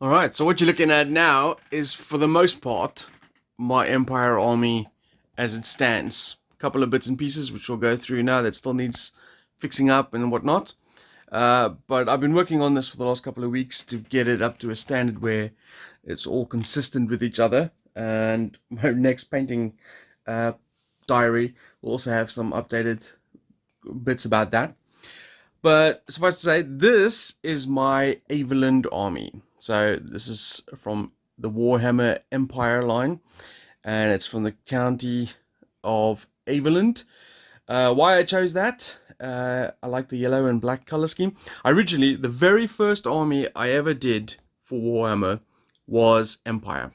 Alright, so what you're looking at now is, for the most part, my Empire army as it stands. A couple of bits and pieces which we'll go through now that still needs fixing up and whatnot. But I've been working on this for the last couple of weeks to get it up to a standard where it's all consistent with each other. And my next painting uh, diary will also have some updated bits about that. But suffice to say, this is my Averland army. So this is from the Warhammer Empire line, and it's from the county of Averland. Why I chose that? I like the yellow and black color scheme. Originally, the very first army I ever did for Warhammer was Empire.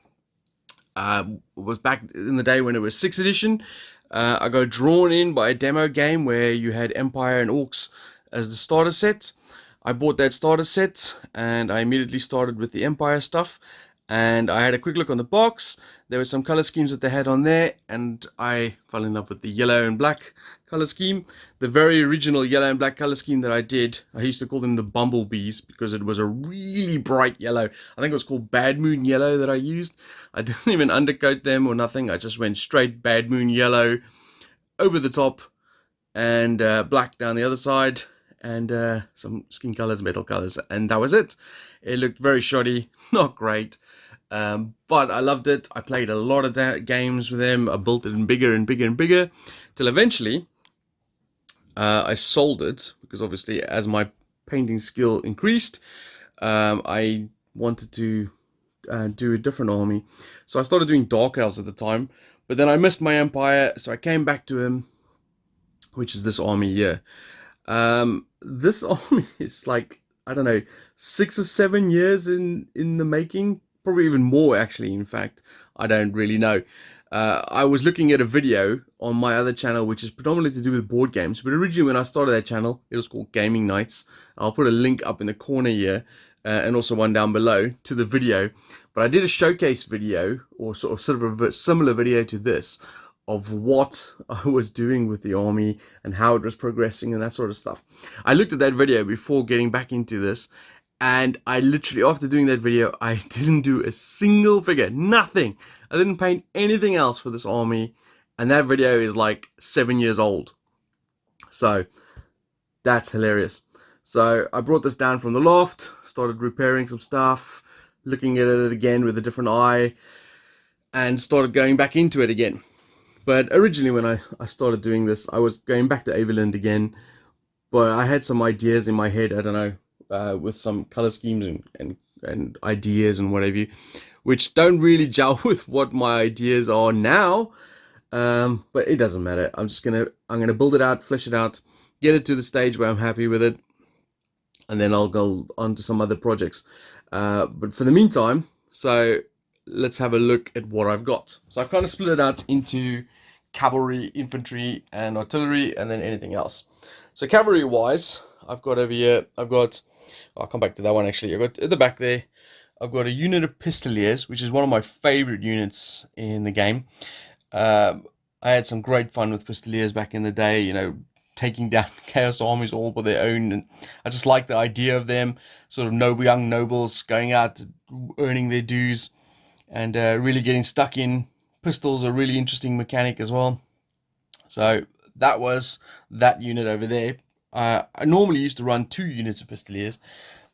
It was back in the day when it was 6th edition. I got drawn in by a demo game where you had Empire and Orcs as the starter set. I bought that starter set and I immediately started with the Empire stuff. And I had a quick look on the box. There were some color schemes that they had on there, and I fell in love with the yellow and black color scheme. The very original yellow and black color scheme that I did, I used to call them the bumblebees because it was a really bright yellow. I think it was called Bad Moon Yellow that I used. I didn't even undercoat them or nothing. I just went straight Bad Moon Yellow over the top and black down the other side, and some skin colors, metal colors, and that was it. It looked very shoddy, not great. But I loved it. I played a lot of games with them. I built it in bigger and bigger and bigger, till eventually I sold it, because obviously as my painting skill increased, I wanted to do a different army. So I started doing Dark Elves at the time, but then I missed my Empire, so I came back to him, which is this army here. This army is like, I don't know, 6 or 7 years in the making, probably even more actually. In fact, I don't really know. I was looking at a video on my other channel, which is predominantly to do with board games. But originally, when I started that channel, it was called Gaming Nights. I'll put a link up in the corner here, and also one down below to the video. But I did a showcase video, or sort of a similar video to this, of what I was doing with the army and how it was progressing and that sort of stuff. I looked at that video before getting back into this, and I literally, after doing that video, I didn't do a single figure, nothing. I didn't paint anything else for this army, and that video is like 7 years old. So that's hilarious. So I brought this down from the loft, started repairing some stuff, looking at it again with a different eye, and started going back into it again. But originally, when I started doing this, I was going back to Averland again, but I had some ideas in my head, I don't know, with some color schemes and ideas and whatever, which don't really gel with what my ideas are now. But it doesn't matter. I'm gonna build it out, flesh it out, get it to the stage where I'm happy with it, and then I'll go on to some other projects. But for the meantime, so let's have a look at what I've got. So I've kind of split it out into cavalry, infantry, and artillery, and then anything else. So cavalry wise, I've got over here, I'll come back to that one actually. I've got at the back there, I've got a unit of pistoliers, which is one of my favorite units in the game. I had some great fun with pistoliers back in the day, taking down chaos armies all by their own, and I just like the idea of them, sort of young nobles going out earning their dues, and really getting stuck in. Pistols are a really interesting mechanic as well. So that was that unit over there. I normally used to run 2 units of pistoliers,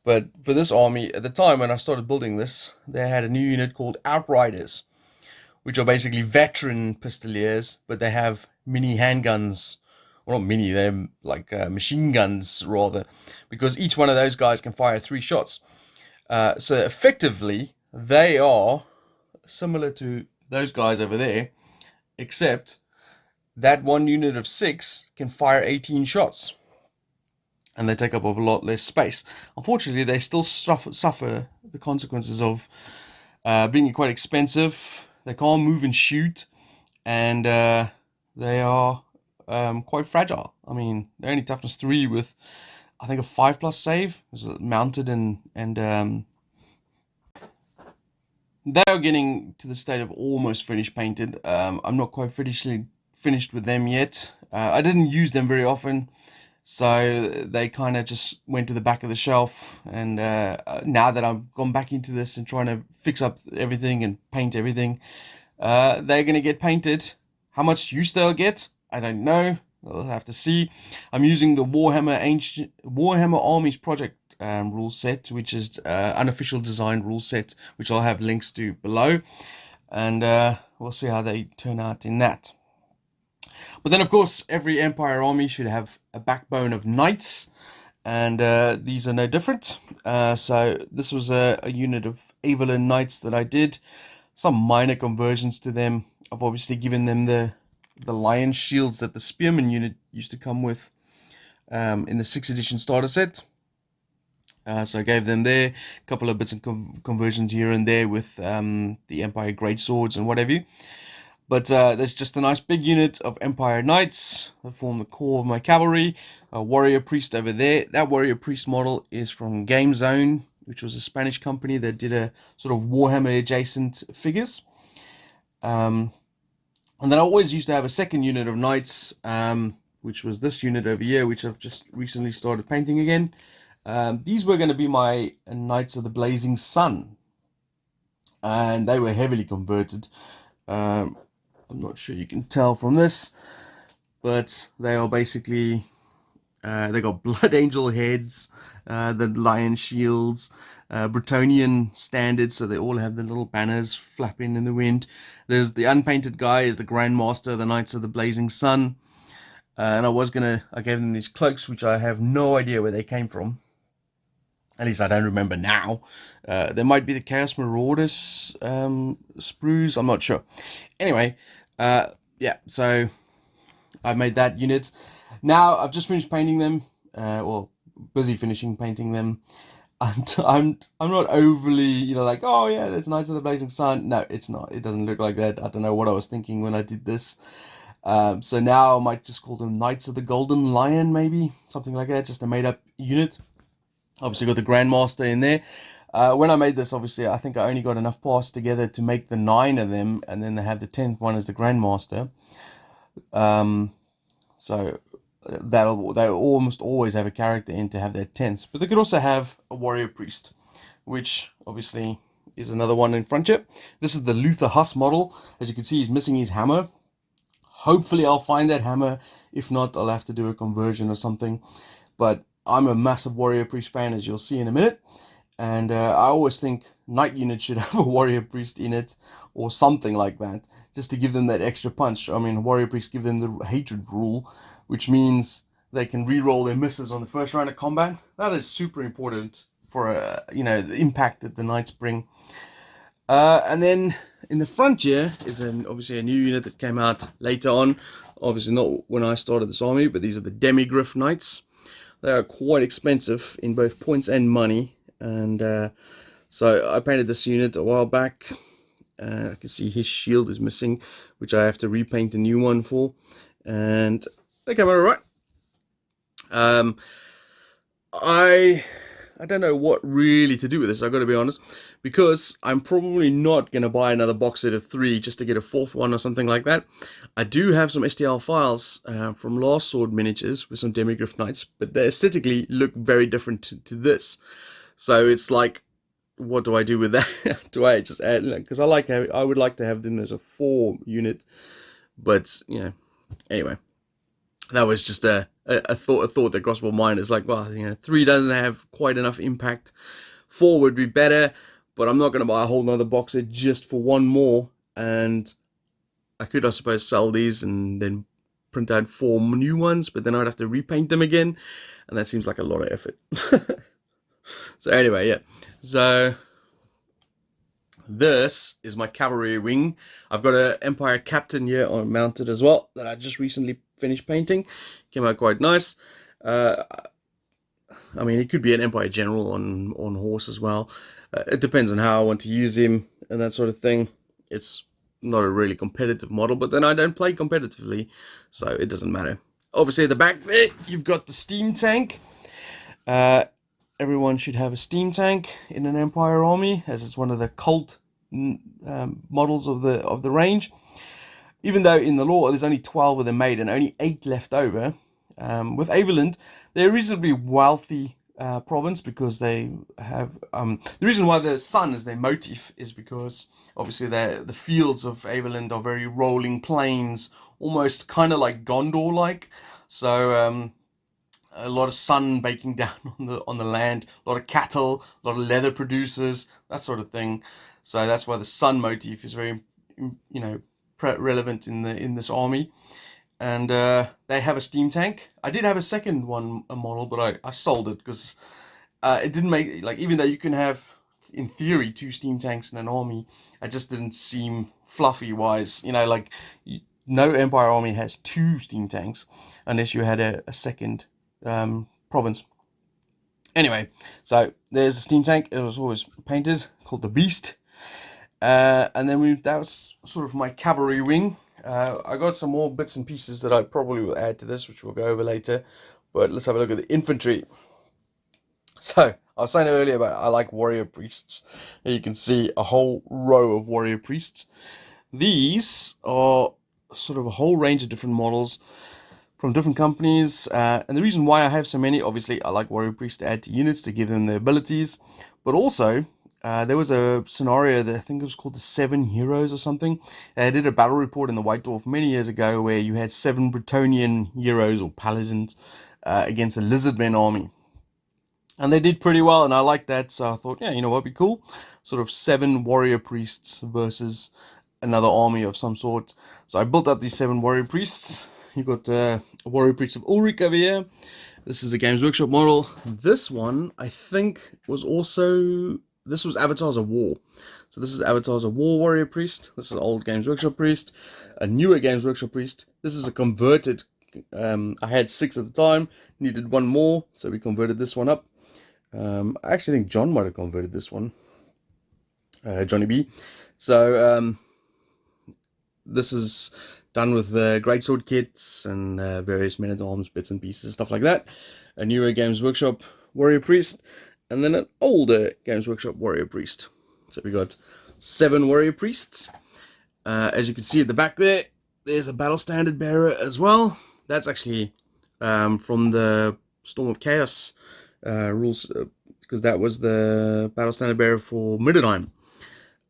but for this army, at the time when I started building this, they had a new unit called Outriders, which are basically veteran pistoliers, but they have mini handguns. Well, not mini, they're like machine guns rather, because each one of those guys can fire 3 shots. So effectively, they are similar to those guys over there, except that one unit of 6 can fire 18 shots, and they take up a lot less space. Unfortunately, they still suffer the consequences of being quite expensive. They can't move and shoot, and they are quite fragile. I mean, they're only toughness 3 with, I think, a 5+ save. It's mounted, and they are getting to the state of almost finished painted. I'm not quite finished with them yet. I didn't use them very often. So they kind of just went to the back of the shelf. And now that I've gone back into this and trying to fix up everything and paint everything, they're going to get painted. How much use they'll get, I don't know. We'll have to see. I'm using the Warhammer Armies project rule set, which is unofficial design rule set, which I'll have links to below. And we'll see how they turn out in that. But then, of course, every Empire army should have a backbone of knights, and these are no different. So this was a unit of Averland knights that I did. Some minor conversions to them. I've obviously given them the lion shields that the spearman unit used to come with in the 6th edition starter set. So I gave them there a couple of bits and conversions here and there with the Empire great swords and what have you. But there's just a nice big unit of Empire Knights that form the core of my cavalry. A warrior priest over there. That warrior priest model is from Game Zone, which was a Spanish company that did a sort of Warhammer adjacent figures. And then I always used to have a second unit of knights, which was this unit over here, which I've just recently started painting again. These were going to be my Knights of the Blazing Sun, and they were heavily converted. I'm not sure you can tell from this, but they are basically, they got Blood Angel heads, the lion shields, Bretonnian standards, so they all have the little banners flapping in the wind. There's the unpainted guy is the Grand Master, the Knights of the Blazing Sun. And I gave them these cloaks, which I have no idea where they came from. At least I don't remember now. There might be the Chaos Marauders sprues, I'm not sure. Anyway, yeah, so I made that unit. Now I've just finished painting them, well, busy finishing painting them. And I'm not overly, like, oh yeah, that's Knights of the Blazing Sun. No, it's not. It doesn't look like that. I don't know what I was thinking when I did this. So now I might just call them Knights of the Golden Lion, maybe something like that. Just a made-up unit. Obviously got the Grandmaster in there. When I made this, obviously, I think I only got enough parts together to make the 9 of them, and then they have the 10th one as the Grandmaster. So they'll almost always have a character in to have their 10th. But they could also have a Warrior Priest, which obviously is another one in front here. This is the Luther Huss model. As you can see, he's missing his hammer. Hopefully I'll find that hammer. If not, I'll have to do a conversion or something. But I'm a massive Warrior Priest fan, as you'll see in a minute. And I always think Knight units should have a Warrior Priest in it, or something like that, just to give them that extra punch. I mean, Warrior Priests give them the hatred rule, which means they can re-roll their misses on the first round of combat. That is super important for the impact that the Knights bring. And then in the front here is obviously a new unit that came out later on. Obviously not when I started this army, but these are the Demigryph Knights. They are quite expensive in both points and money. And so I painted this unit a while back. I can see his shield is missing, which I have to repaint a new one for. And they came out alright. I don't know what really to do with this, I've got to be honest, because I'm probably not going to buy another box set of 3 just to get a 4th one or something like that. I do have some STL files from Last Sword miniatures with some Demigryph Knights, but they aesthetically look very different to this. So it's like, what do I do with that? Do I just add, because I would like to have them as a 4 unit, but anyway. That was just a thought that crossed my mind. It's like, well, 3 doesn't have quite enough impact. 4 would be better, but I'm not going to buy a whole nother box set just for 1 more. And I could, I suppose, sell these and then print out 4 new ones, but then I'd have to repaint them again, and that seems like a lot of effort. So anyway, yeah. So this is my cavalry wing. I've got an Empire Captain here mounted as well that I just recently finished painting. Came out quite nice. I mean, it could be an Empire General on horse as well. It depends on how I want to use him and that sort of thing. It's not a really competitive model, but then I don't play competitively, so it doesn't matter. Obviously, at the back there, you've got the steam tank. Everyone should have a steam tank in an Empire army, as it's one of the cult models of the range. Even though in the lore there's only 12 of them made and only 8 left over, With Averland, they're a reasonably wealthy province because they have the reason why the sun is their motif is because obviously the fields of Averland are very rolling plains, almost kind of like Gondor-like. So a lot of sun baking down on the land, a lot of cattle, a lot of leather producers, that sort of thing. So that's why the sun motif is very, relevant in this army. And they have a steam tank. I did have a second one, a model, but I sold it because it didn't make, like, even though you can have in theory 2 steam tanks in an army, it just didn't seem fluffy wise. Like no Empire army has 2 steam tanks unless you had a second province. Anyway, so there's a steam tank. It was always painted, called the Beast. And then that was sort of my cavalry wing. I got some more bits and pieces that I probably will add to this, which we'll go over later. But let's have a look at the infantry. So, I was saying earlier about I like warrior priests. Here you can see a whole row of warrior priests. These are sort of a whole range of different models from different companies. And the reason why I have so many, obviously, I like warrior priests to add to units to give them their abilities. But also, there was a scenario that I think it was called the 7 Heroes or something. I did a battle report in the White Dwarf many years ago where you had 7 Bretonnian heroes or paladins against a Lizardmen army. And they did pretty well, and I liked that, so I thought, yeah, you know what would be cool? Sort of 7 warrior priests versus another army of some sort. So I built up these 7 warrior priests. You got a warrior priest of Ulrich over here. This is a Games Workshop model. This one, I think, was also... This was Avatars of War. So this is Avatars of War warrior priest. This is an old Games Workshop priest. A newer Games Workshop priest. This is a converted... I had 6 at the time. Needed 1 more, so we converted this one up. I actually think John might have converted this one. Johnny B. So this is done with greatsword kits and various men-at-arms bits and pieces, stuff like that. A newer Games Workshop warrior priest, and then an older Games Workshop warrior priest. So we got 7 warrior priests. As you can see at the back there, there's a battle standard bearer as well. That's actually from the Storm of Chaos rules, because that was the battle standard bearer for Middenheim.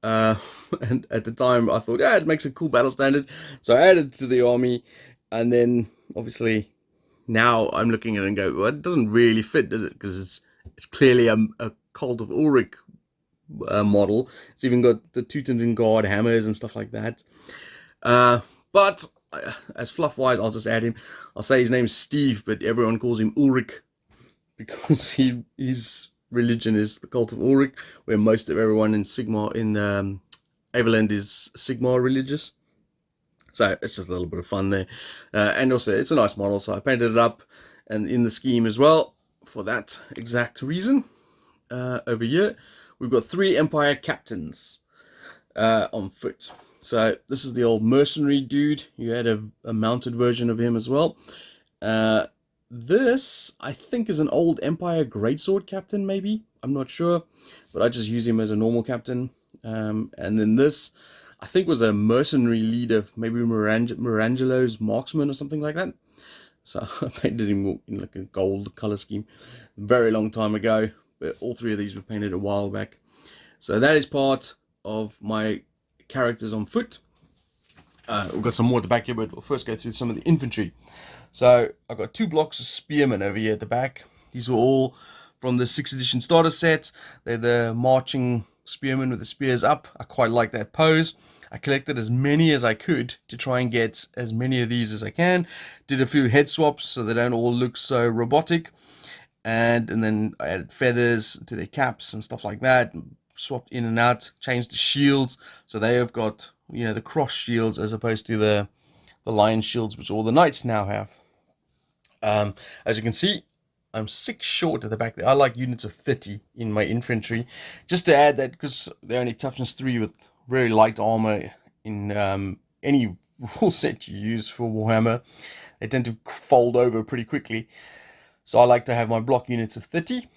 And at the time I thought, yeah, it makes a cool battle standard, so I added it to the army. And then obviously now I'm looking at it and go, well, it doesn't really fit, does it? Because it's clearly a Cult of Ulrich model. It's even got the Teutonic Guard hammers and stuff like that. But as fluff wise, I'll just add him. I'll say his name's Steve, but everyone calls him Ulrich because his religion is the Cult of Ulrich, where most of everyone in Averland is Sigmar religious. So it's just a little bit of fun there. And also, it's a nice model, so I painted it up and in the scheme as well for that exact reason. Over here, we've got 3 Empire captains on foot. So this is the old mercenary dude. You had a mounted version of him as well. This, I think, is an old Empire greatsword captain, maybe. I'm not sure, but I just use him as a normal captain. And then this, I think, was a mercenary leader, maybe Mirangelo's marksman or something like that. So I painted him in like a gold color scheme, very long time ago. But all 3 of these were painted a while back. So that is part of my characters on foot. We've got some more at the back here, but we'll first go through some of the infantry. So I've got 2 blocks of spearmen over here at the back. These were all from the 6th edition starter set. They're the marching spearmen with the spears up. I quite like that pose. I collected as many as I could to try and get as many of these as I can. Did a few head swaps so they don't all look so robotic. And then I added feathers to their caps and stuff like that. Swapped in and out. Changed the shields. So they have got, the cross shields as opposed to the lion shields, which all the knights now have. As you can see, I'm 6 short at the back there. I like units of 30 in my infantry, just to add that, because they're only toughness 3 with very light armor in any rule set you use for Warhammer. They tend to fold over pretty quickly, so I like to have my block units of 30.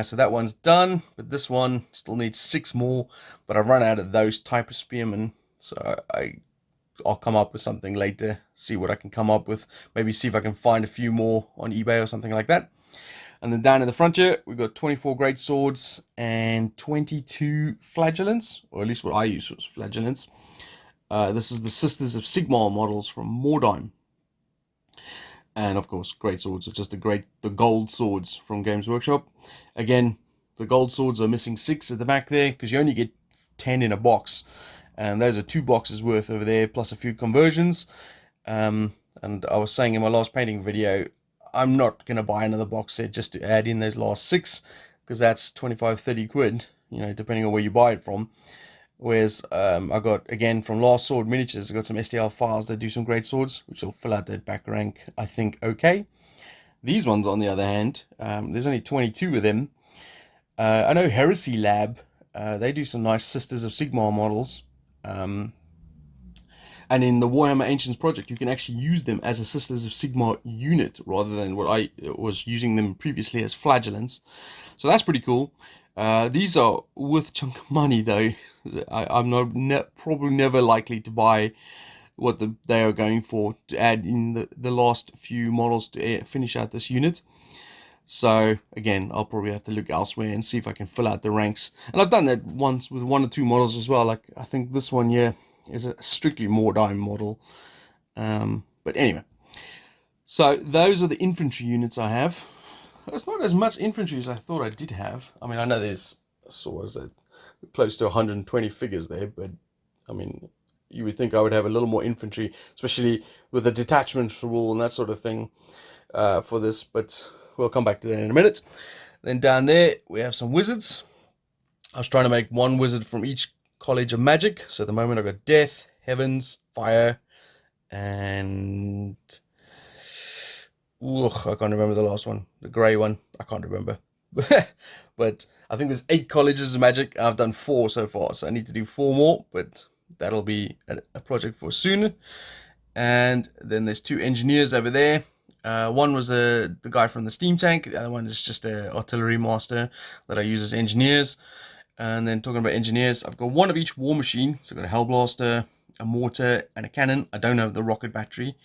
So that one's done, but this one still needs 6 more, but I've run out of those type of spearmen, so I I'll come up with something later, see what I can come up with, maybe see if I can find a few more on eBay or something like that. And then down in the front here, we've got 24 great swords and 22 flagellants, or at least what I use was flagellants. This is the Sisters of Sigmar models from Mordheim. And of course, great swords are just the gold swords from Games Workshop. Again, the gold swords are missing 6 at the back there, because you only get 10 in a box. And those are 2 boxes worth over there, plus a few conversions. And I was saying in my last painting video, I'm not going to buy another box set just to add in those last 6, because that's 25-30 quid, you know, depending on where you buy it from. Whereas I got, again, from Last Sword Miniatures, I got some STL files that do some great swords, which will fill out that back rank, I think, okay. These ones, on the other hand, there's only 22 of them. I know Heresy Lab, they do some nice Sisters of Sigmar models. And in the Warhammer Ancients project, you can actually use them as a Sisters of Sigmar unit, rather than what I was using them previously as flagellants. So that's pretty cool. These are worth a chunk of money, though. I'm probably never likely to buy what they are going for to add in the last few models to finish out this unit. So again, I'll probably have to look elsewhere and see if I can fill out the ranks. And I've done that once with 1 or 2 models as well. Like, I think this one here is a strictly Mordheim model. But anyway, so those are the infantry units I have. It's not as much infantry as I thought I did have. I mean, I know there's close to 120 figures there, but I mean, you would think I would have a little more infantry, especially with the detachment rule and that sort of thing for this, but we'll come back to that in a minute. Then down there, we have some wizards. I was trying to make 1 wizard from each College of Magic. So at the moment, I've got Death, Heavens, Fire, and I can't remember the last one. The grey one, I can't remember. But I think there's 8 Colleges of Magic. I've done 4 so far, so I need to do 4 more, but that'll be a project for soon. And then there's 2 engineers over there. One was the guy from the steam tank. The other one is just an artillery master that I use as engineers. And then talking about engineers, I've got 1 of each war machine. So I've got a Hellblaster, a mortar, and a cannon. I don't have the rocket battery,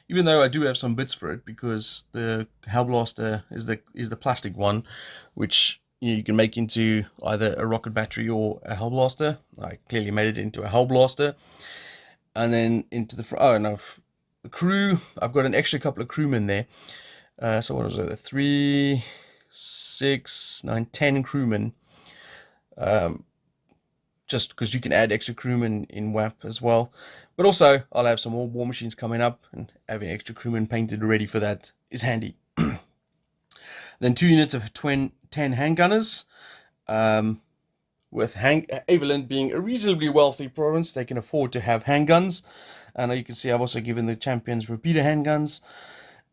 even though I do have some bits for it, because the Hellblaster is the plastic one, which you can make into either a rocket battery or a Hellblaster. I clearly made it into a Hellblaster. And then into the crew, I've got an extra couple of crewmen there. So what was it? 3, 6, 9, 10 crewmen. Just because you can add extra crewmen in WAP as well. But also, I'll have some more war machines coming up, and having extra crewmen painted ready for that is handy. Then 2 units of 10 handgunners. With Averland being a reasonably wealthy province, they can afford to have handguns. And you can see I've also given the champions repeater handguns.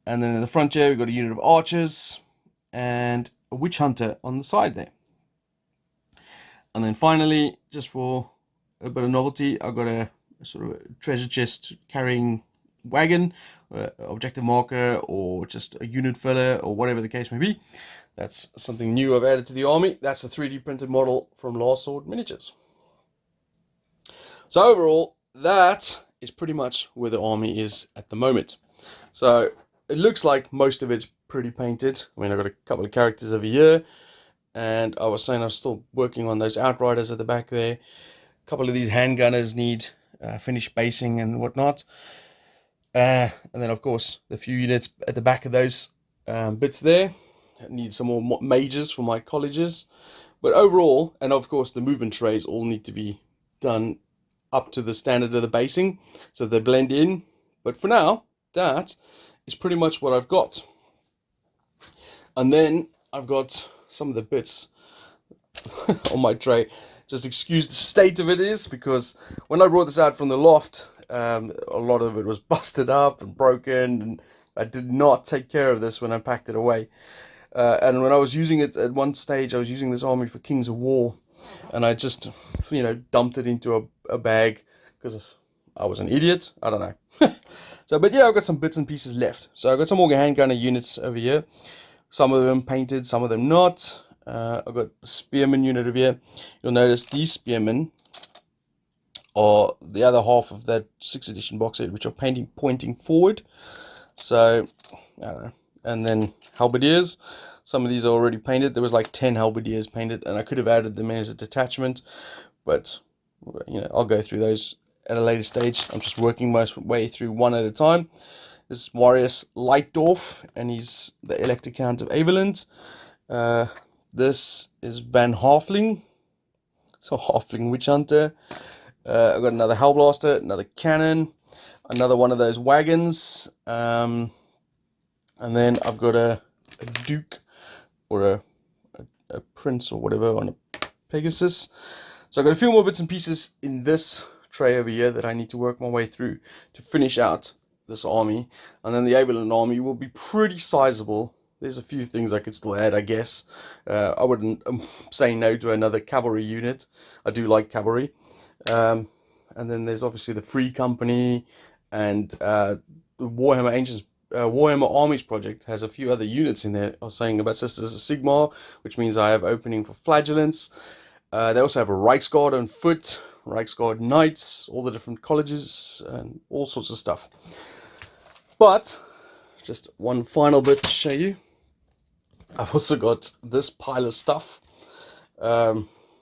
And then in the front here, we've got a unit of archers and a witch hunter on the side there. And then finally, just for a bit of novelty, I've got a sort of a treasure chest carrying wagon, objective marker, or just a unit filler, or whatever the case may be. That's something new I've added to the army. That's a 3D printed model from Last Sword Miniatures. So overall, that is pretty much where the army is at the moment. So it looks like most of it's pretty painted. I mean, I've got a couple of characters over here. And I was saying I'm still working on those outriders at the back there. A couple of these handgunners need finished basing and whatnot. And then, of course, the few units at the back of those bits there. I need some more mages for my colleges. But overall, and of course, the movement trays all need to be done up to the standard of the basing, so they blend in. But for now, that is pretty much what I've got. And then I've got some of the bits on my tray. Just excuse the state of it is, because when I brought this out from the loft, a lot of it was busted up and broken, and I did not take care of this when I packed it away. And when I was using it at one stage, I was using this army for Kings of War, and I just, dumped it into a bag because I was an idiot. I don't know. So, but yeah, I've got some bits and pieces left. So I've got some more handgunner units over here. Some of them painted, some of them not. I've got the spearman unit over here. You'll notice these spearmen are the other half of that 6th edition box set, which are painting pointing forward. So I don't know. And then halberdiers. Some of these are already painted. There was like 10 halberdiers painted, and I could have added them as a detachment, but you know, I'll go through those at a later stage. I'm just working my way through one at a time. This is Marius Lightdorf, and he's the Elector Count of Averland. This is Van Halfling, so Halfling Witch Hunter. I've got another Hellblaster, another cannon, another one of those wagons, and then I've got a Duke, or a Prince or whatever, on a Pegasus. So I've got a few more bits and pieces in this tray over here that I need to work my way through to finish out this army, and then the Averland army will be pretty sizable. There's a few things I could still add, I guess. I wouldn't say no to another cavalry unit. I do like cavalry. And then there's obviously the Free Company, and the Warhammer Armies project has a few other units in there. I was saying about Sisters of Sigmar, which means I have opening for Flagellants. They also have a Reichsguard on foot, Reichsguard Knights, all the different colleges, and all sorts of stuff. But just one final bit to show you. I've also got this pile of stuff.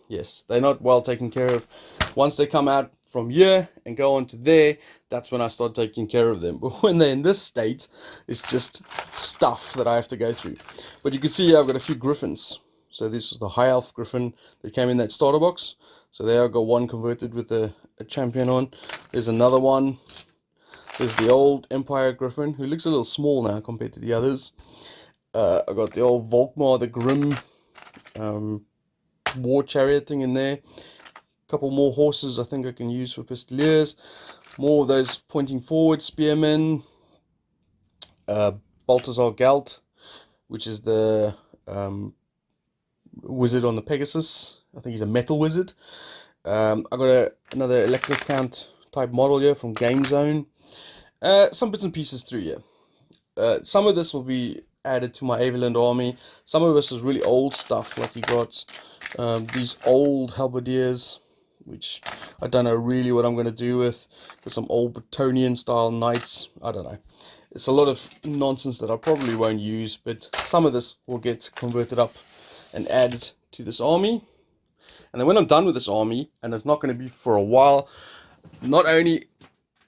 Yes, they're not well taken care of. Once they come out from here and go on to there, that's when I start taking care of them. But when they're in this state, it's just stuff that I have to go through. But you can see here I've got a few griffins. So this was the High Elf Griffin that came in that starter box. So there I've got one converted with a champion on. There's another one. There's the old Empire Griffin, who looks a little small now compared to the others. I've got the old Volkmar, the Grim war chariot thing in there. A couple more horses I think I can use for pistoliers. More of those pointing forward spearmen. Balthazar Galt, which is the wizard on the Pegasus. I think he's a metal wizard. I've got another Elector Count type model here from Game Zone. Some bits and pieces through here. Some of this will be added to my Averland army. Some of this is really old stuff, like you got these old halberdiers, which I don't know really what I'm going to do with. Got some old Bretonnian style knights. I don't know. It's a lot of nonsense that I probably won't use, but some of this will get converted up and added to this army. And then when I'm done with this army, and it's not going to be for a while, not only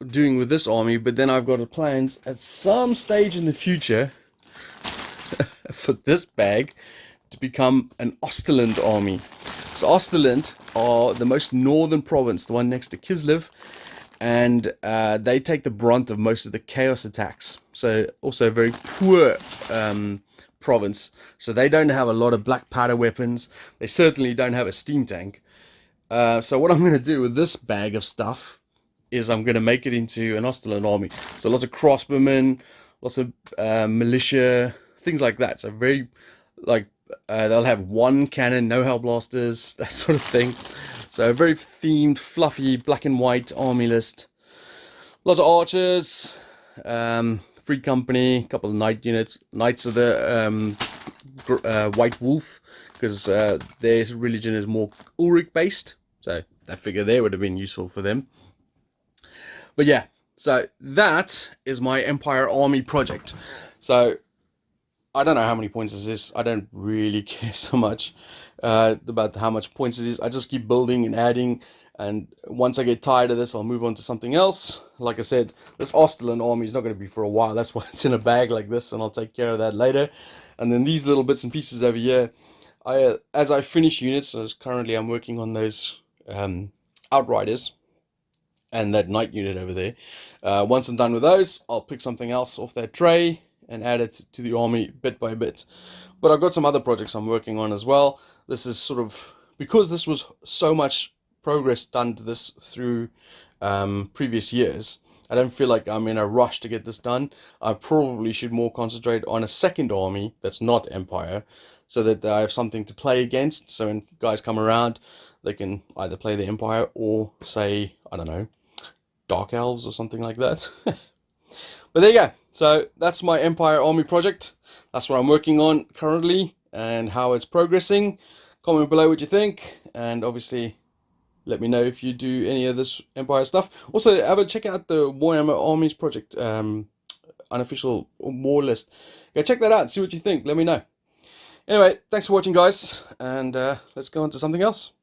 doing with this army, but then I've got plans at some stage in the future for this bag to become an Osterland army. So Osterland are the most northern province, the one next to Kislev, and they take the brunt of most of the chaos attacks. So also a very poor province, so they don't have a lot of black powder weapons. They certainly don't have a steam tank. So what I'm going to do with this bag of stuff is I'm going to make it into an Osterland army. So lots of crossbowmen, lots of militia, things like that. So very, like, they'll have one cannon, no hellblasters, that sort of thing. So a very themed, fluffy, black and white army list. Lots of archers, Free Company, a couple of knight units. Knights of the White Wolf, because their religion is more Ulrich based. So I figure they would have been useful for them. But yeah, so that is my Empire Army project. So I don't know how many points this is. I don't really care so much about how much points it is. I just keep building and adding, and once I get tired of this, I'll move on to something else. Like I said, this Osterland army is not going to be for a while. That's why it's in a bag like this, and I'll take care of that later. And then these little bits and pieces over here, as I finish units, so currently I'm working on those Outriders and that knight unit over there. Once I'm done with those, I'll pick something else off that tray and add it to the army bit by bit. But I've got some other projects I'm working on as well. This is sort of, because this was so much progress done to this through previous years, I don't feel like I'm in a rush to get this done. I probably should more concentrate on a second army that's not Empire, so that I have something to play against. So when guys come around, they can either play the Empire or, say, I don't know, Dark Elves or something like that. But there you go. So that's my Empire Army project. That's what I'm working on currently and how it's progressing. Comment below what you think, and obviously Let me know if you do any of this Empire stuff. Also, have a check out the Warhammer Armies project, unofficial war list. Go check that out and see what you think. Let me know. Anyway, thanks for watching, guys, and let's go on to something else.